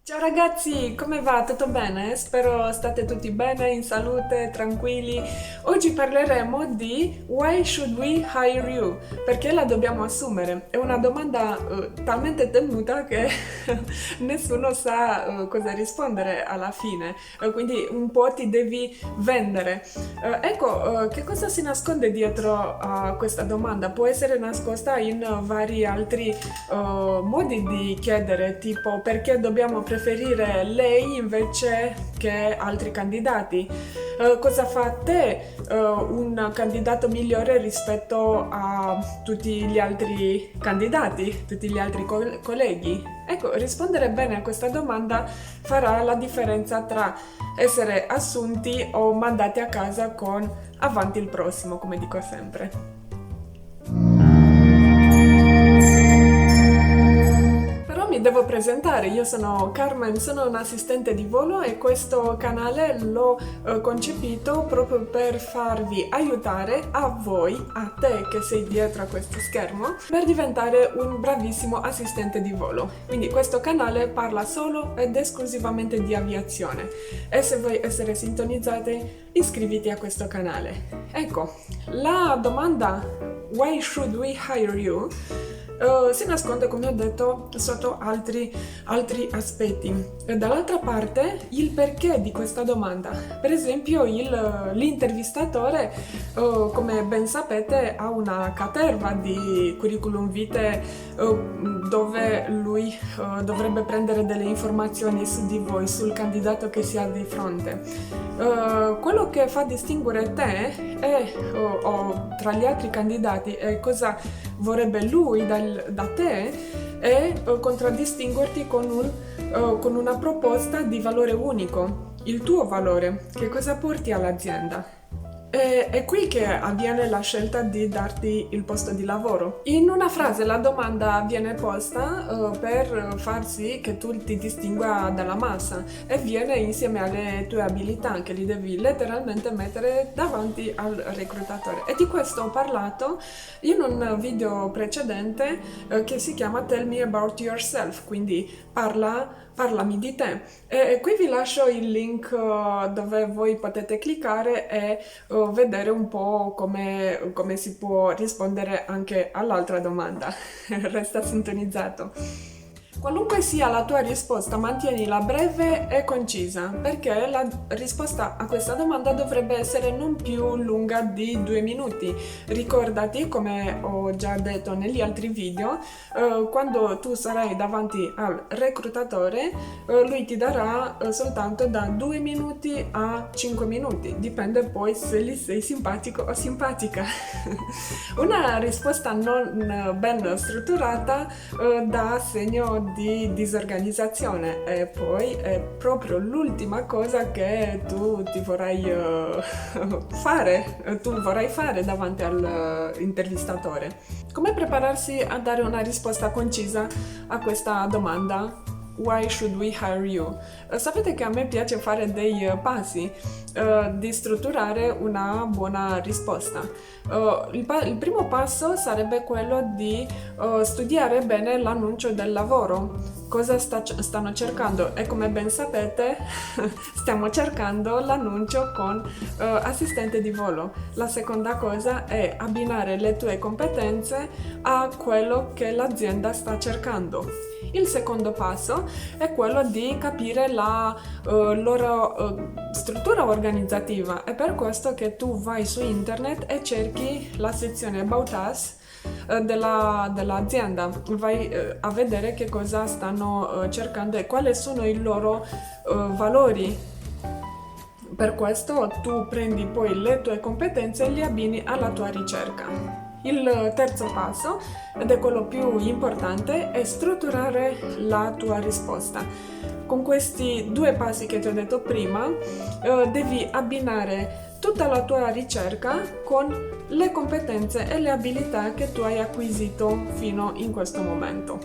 Ciao ragazzi, come va? Tutto bene? Spero state tutti bene, in salute, tranquilli. Oggi parleremo di Why should we hire you? Perché la dobbiamo assumere? È una domanda talmente temuta che nessuno sa cosa rispondere alla fine, quindi un po' ti devi vendere. Ecco, che cosa si nasconde dietro a questa domanda? Può essere nascosta in vari altri modi di chiedere, tipo perché dobbiamo preferire lei invece che altri candidati? Cosa fa te un candidato migliore rispetto a tutti gli altri candidati, tutti gli altri colleghi? Ecco, rispondere bene a questa domanda farà la differenza tra essere assunti o mandati a casa con avanti il prossimo, come dico sempre. Però mi devo presentare, io sono Carmen, sono un assistente di volo e questo canale l'ho concepito proprio per farvi aiutare a voi, a te che sei dietro a questo schermo, per diventare un bravissimo assistente di volo. Quindi questo canale parla solo ed esclusivamente di aviazione e se vuoi essere sintonizzate iscriviti a questo canale. Ecco, la domanda Why should we hire you? Si nasconde, come ho detto, sotto altri aspetti. E dall'altra parte, il perché di questa domanda. Per esempio, l'intervistatore, come ben sapete, ha una caterva di curriculum vitae dove lui dovrebbe prendere delle informazioni su di voi, sul candidato che si ha di fronte. Quello che fa distinguere te o tra gli altri candidati e cosa vorrebbe lui da te è contraddistinguerti con una proposta di valore unico, il tuo valore, che cosa porti all'azienda. È qui che avviene la scelta di darti il posto di lavoro. In una frase la domanda viene posta per far sì che tu ti distingua dalla massa e viene insieme alle tue abilità che li devi letteralmente mettere davanti al reclutatore. E di questo ho parlato in un video precedente che si chiama Tell Me About Yourself, quindi parlami di te. E qui vi lascio il link dove voi potete cliccare e vedere un po' come si può rispondere anche all'altra domanda. Resta sintonizzato. Qualunque sia la tua risposta, mantienila breve e concisa, perché la risposta a questa domanda dovrebbe essere non più lunga di 2 minuti. Ricordati, come ho già detto negli altri video, quando tu sarai davanti al reclutatore, lui ti darà soltanto da 2 minuti a 5 minuti, dipende poi se gli sei simpatico o simpatica. Una risposta non ben strutturata dà segno di disorganizzazione e poi è proprio l'ultima cosa che tu ti vorrai fare davanti all'intervistatore. Come prepararsi a dare una risposta concisa a questa domanda? Why should we hire you? Sapete che a me piace fare dei passi di strutturare una buona risposta. Il primo passo sarebbe quello di studiare bene l'annuncio del lavoro. Cosa stanno cercando? E come ben sapete, stiamo cercando l'annuncio con assistente di volo. La seconda cosa è abbinare le tue competenze a quello che l'azienda sta cercando. Il secondo passo è quello di capire la loro struttura organizzativa. È per questo che tu vai su internet e cerchi la sezione About Us dell'azienda. Vai a vedere che cosa stanno cercando e quali sono i loro valori. Per questo tu prendi poi le tue competenze e le abbini alla tua ricerca. Il terzo passo, ed è quello più importante, è strutturare la tua risposta. Con questi due passi che ti ho detto prima, devi abbinare tutta la tua ricerca con le competenze e le abilità che tu hai acquisito fino in questo momento.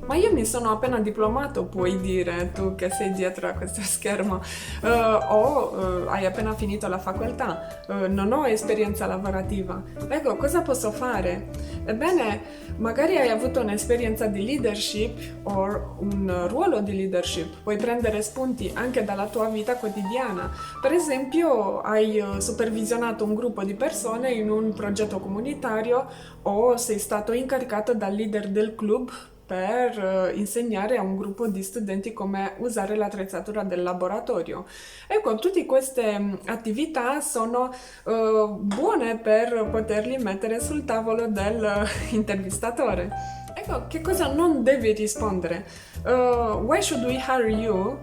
Ma io mi sono appena diplomato, puoi dire tu che sei dietro a questo schermo, o hai appena finito la facoltà, non ho esperienza lavorativa. Ecco, cosa posso fare? Ebbene, magari hai avuto un'esperienza di leadership o un ruolo di leadership, puoi prendere spunti anche dalla tua vita quotidiana. Per esempio, hai supervisionato un gruppo di persone in un progetto comunitario o sei stato incaricato dal leader del club per insegnare a un gruppo di studenti come usare l'attrezzatura del laboratorio. Ecco, tutte queste attività sono buone per poterli mettere sul tavolo dell'intervistatore. Ecco, che cosa non devi rispondere? Why should we hire you?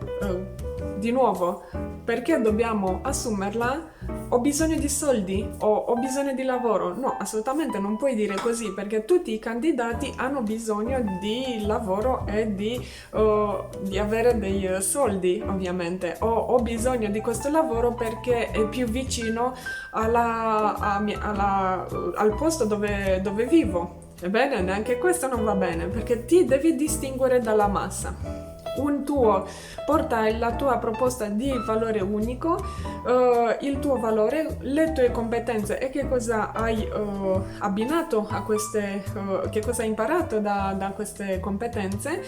Di nuovo, perché dobbiamo assumerla? Ho bisogno di soldi o ho bisogno di lavoro? No, assolutamente non puoi dire così perché tutti i candidati hanno bisogno di lavoro e di avere dei soldi, ovviamente. O ho bisogno di questo lavoro perché è più vicino al posto dove vivo. Ebbene, neanche questo non va bene perché ti devi distinguere dalla massa. Un tuo porta la tua proposta di valore unico, il tuo valore, le tue competenze e che cosa hai abbinato a queste, che cosa hai imparato da queste competenze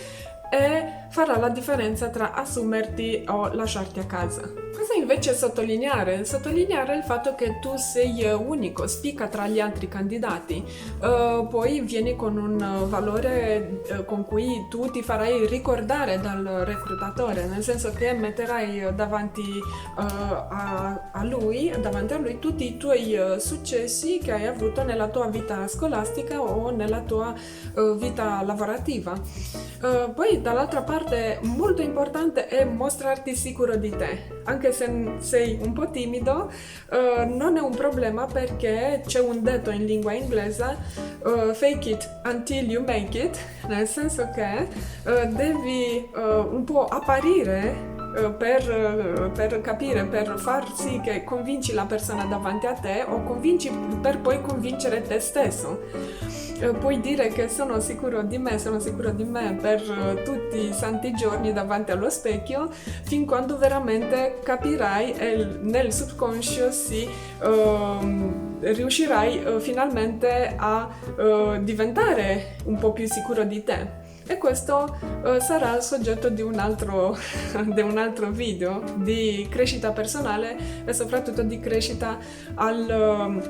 e farà la differenza tra assumerti o lasciarti a casa. Cosa invece sottolineare? Sottolineare il fatto che tu sei unico, spicca tra gli altri candidati, poi vieni con un valore con cui tu ti farai ricordare dal reclutatore, nel senso che metterai davanti a lui tutti i tuoi successi che hai avuto nella tua vita scolastica o nella tua vita lavorativa. Poi dall'altra parte molto importante è mostrarti sicuro di te, anche se sei un po' timido, non è un problema perché c'è un detto in lingua inglese, fake it until you make it, nel senso che devi un po' apparire per capire, per far sì che convinci la persona davanti a te o convinci per poi convincere te stesso. Puoi dire che sono sicuro di me per tutti i santi giorni davanti allo specchio, fin quando veramente capirai e nel subconscio riuscirai finalmente a diventare un po' più sicuro di te. E questo sarà il soggetto di un altro video di crescita personale e soprattutto di crescita al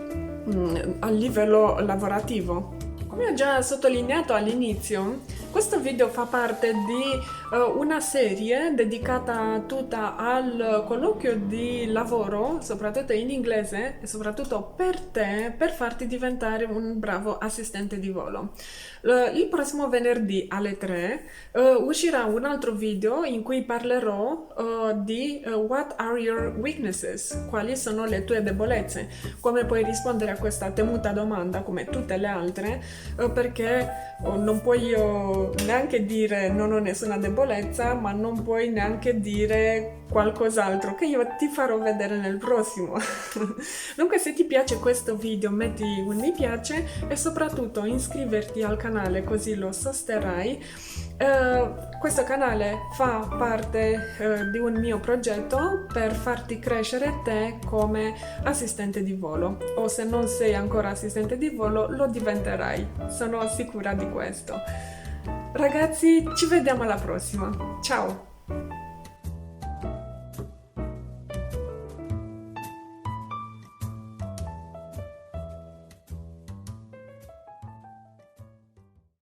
livello lavorativo. Come ho già sottolineato all'inizio, questo video fa parte di una serie dedicata tutta al colloquio di lavoro, soprattutto in inglese e soprattutto per te, per farti diventare un bravo assistente di volo. Il prossimo venerdì alle 3 uscirà un altro video in cui parlerò di what are your weaknesses, quali sono le tue debolezze, come puoi rispondere a questa temuta domanda come tutte le altre, perché non puoi neanche dire non ho nessuna debolezza, ma non puoi neanche dire qualcos'altro che io ti farò vedere nel prossimo. Dunque, se ti piace questo video metti un mi piace e soprattutto iscriverti al canale così lo sosterrai. Questo canale fa parte di un mio progetto per farti crescere te come assistente di volo, o se non sei ancora assistente di volo lo diventerai, sono sicura di questo. Ragazzi, ci vediamo alla prossima, ciao!